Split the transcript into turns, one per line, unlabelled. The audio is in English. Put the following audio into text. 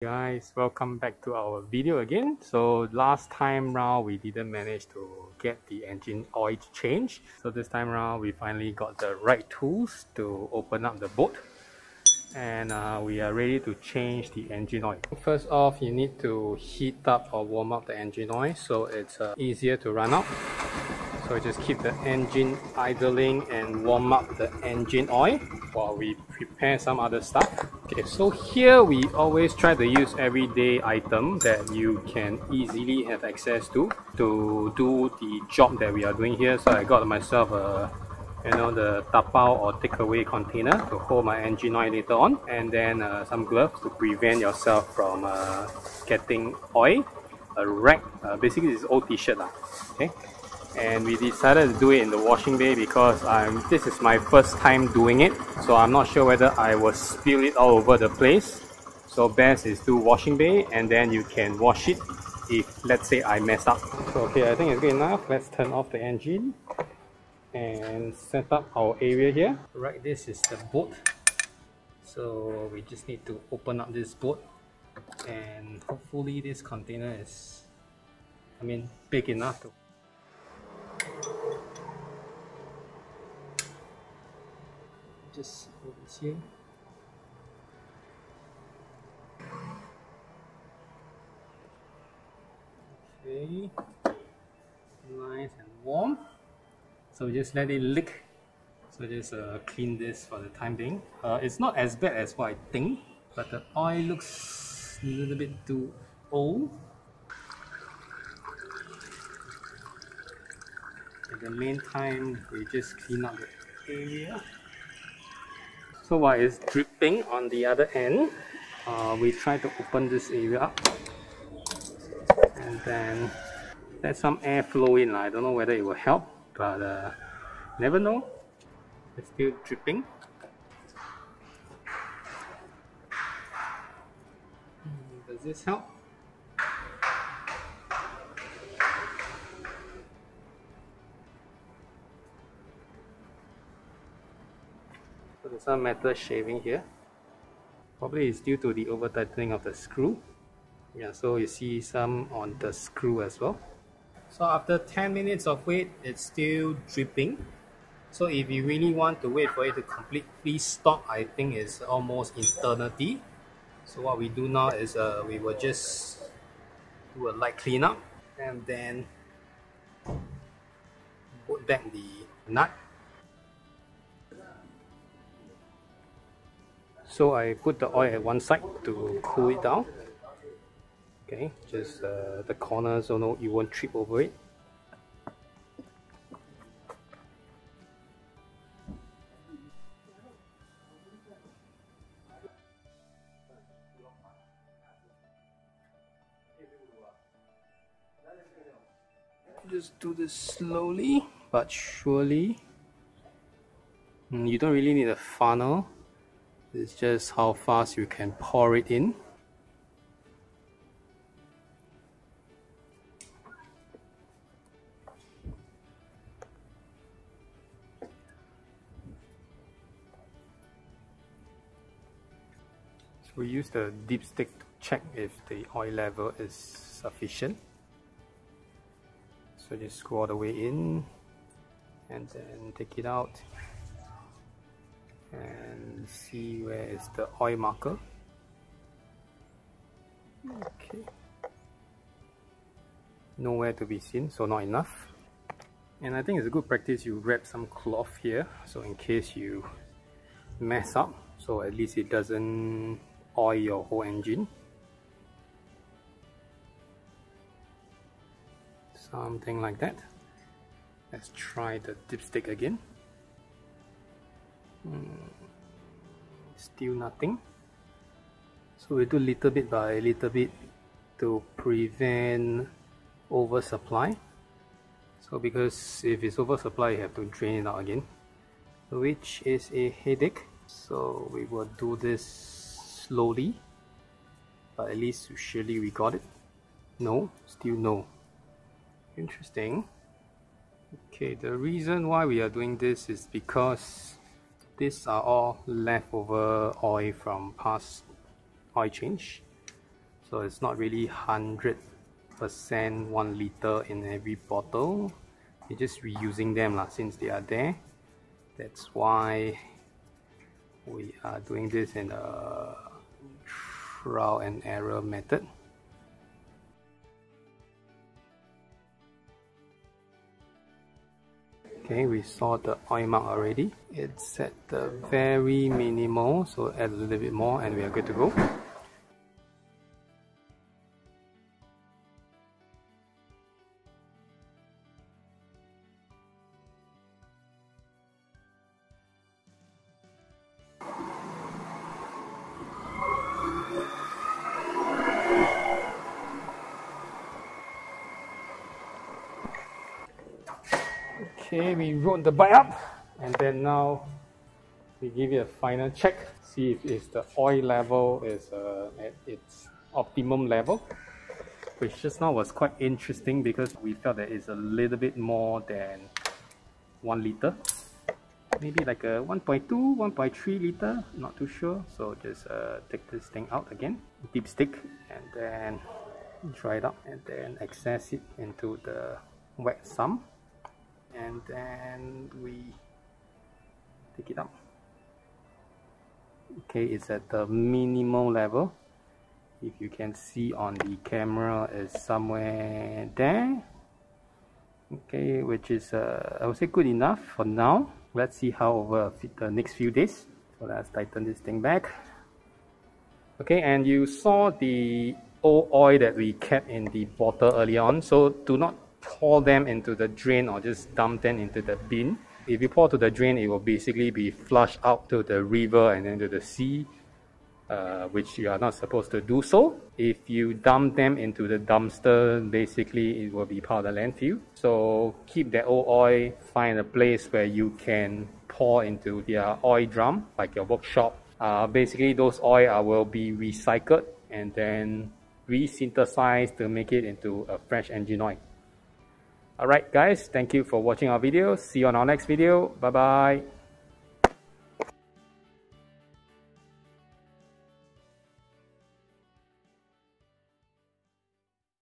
Guys, welcome back to our video again. So last time round we didn't manage to get the engine oil change, so this time round we finally got the right tools to open up the boat, and we are ready to change the engine oil. First off, you need to heat up or warm up the engine oil so it's easier to run out. So just keep the engine idling and warm up the engine oil while we prepare some other stuff. Okay, so here we always try to use everyday item that you can easily have access to do the job that we are doing here. So I got myself a the tapao or takeaway container to hold my engine oil later on, and then some gloves to prevent yourself from getting oil, a rag, basically this old t-shirt okay. And we decided to do it in the washing bay because this is my first time doing it, so I'm not sure whether I will spill it all over the place. So best is do washing bay, and then you can wash it if let's say I mess up. So okay, I think it's good enough. Let's turn off the engine and set up our area here. Right, this is the boat, so we just need to open up this boat, and hopefully this container is big enough to just hold this here. Okay, nice and warm. So just let it lick. So just clean this for the time being. It's not as bad as what I think, but the oil looks a little bit too old. In the meantime, we just clean up the area. So while it's dripping on the other end, we try to open this area up and then let some air flow in. I don't know whether it will help, but never know. It's still dripping. Does this help? So there's some metal shaving here. Probably it's due to the over tightening of the screw. Yeah, so you see some on the screw as well. So after 10 minutes of wait, it's still dripping. So if you really want to wait for it to completely stop, I think it's almost eternity. So what we do now is we will just do a light cleanup and then put back the nut. So I put the oil at one side to cool it down. Okay, just the corners so you won't trip over it. Just do this slowly but surely. You don't really need a funnel. It's just how fast you can pour it in. So we use the dipstick to check if the oil level is sufficient. So just screw all the way in and then take it out and see where is the oil marker. Okay, nowhere to be seen, so not enough. And I think it's a good practice you wrap some cloth here, so in case you mess up, so at least it doesn't oil your whole engine. Something like that. Let's try the dipstick again. Still nothing. So we do little bit by little bit to prevent oversupply. So because if it's oversupply, you have to drain it out again, which is a headache. So we will do this slowly, but at least surely we got it. No, still no. Interesting. Okay, the reason why we are doing this is because these are all leftover oil from past oil change. So it's not really 100% 1 liter in every bottle. You're just reusing them since they are there. That's why we are doing this in a trial and error method. Okay, we saw the oil mark already. It's at the very minimal, so add a little bit more and we are good to go. Okay, we wrote the bike up, and then now we give it a final check, see if the oil level is at its optimum level, which just now was quite interesting because we felt that it's a little bit more than 1 liter, maybe like a 1.2, 1.3 liter, not too sure. So just take this thing out again, dipstick, and then dry it up, and then access it into the wet sump. And then we take it up. Okay, it's at the minimal level. If you can see on the camera, it's somewhere there. Okay, which is I would say good enough for now. Let's see how over the next few days. So let's tighten this thing back. Okay, and you saw the old oil that we kept in the bottle earlier on. So do not pour them into the drain or just dump them into the bin. If you pour to the drain, it will basically be flushed out to the river and then to the sea, which you are not supposed to do so. If you dump them into the dumpster, basically it will be part of the landfill. So keep that old oil, find a place where you can pour into their oil drum, like your workshop. Basically those oil will be recycled and then resynthesized to make it into a fresh engine oil. Alright guys, thank you for watching our video. See you on our next video. Bye bye.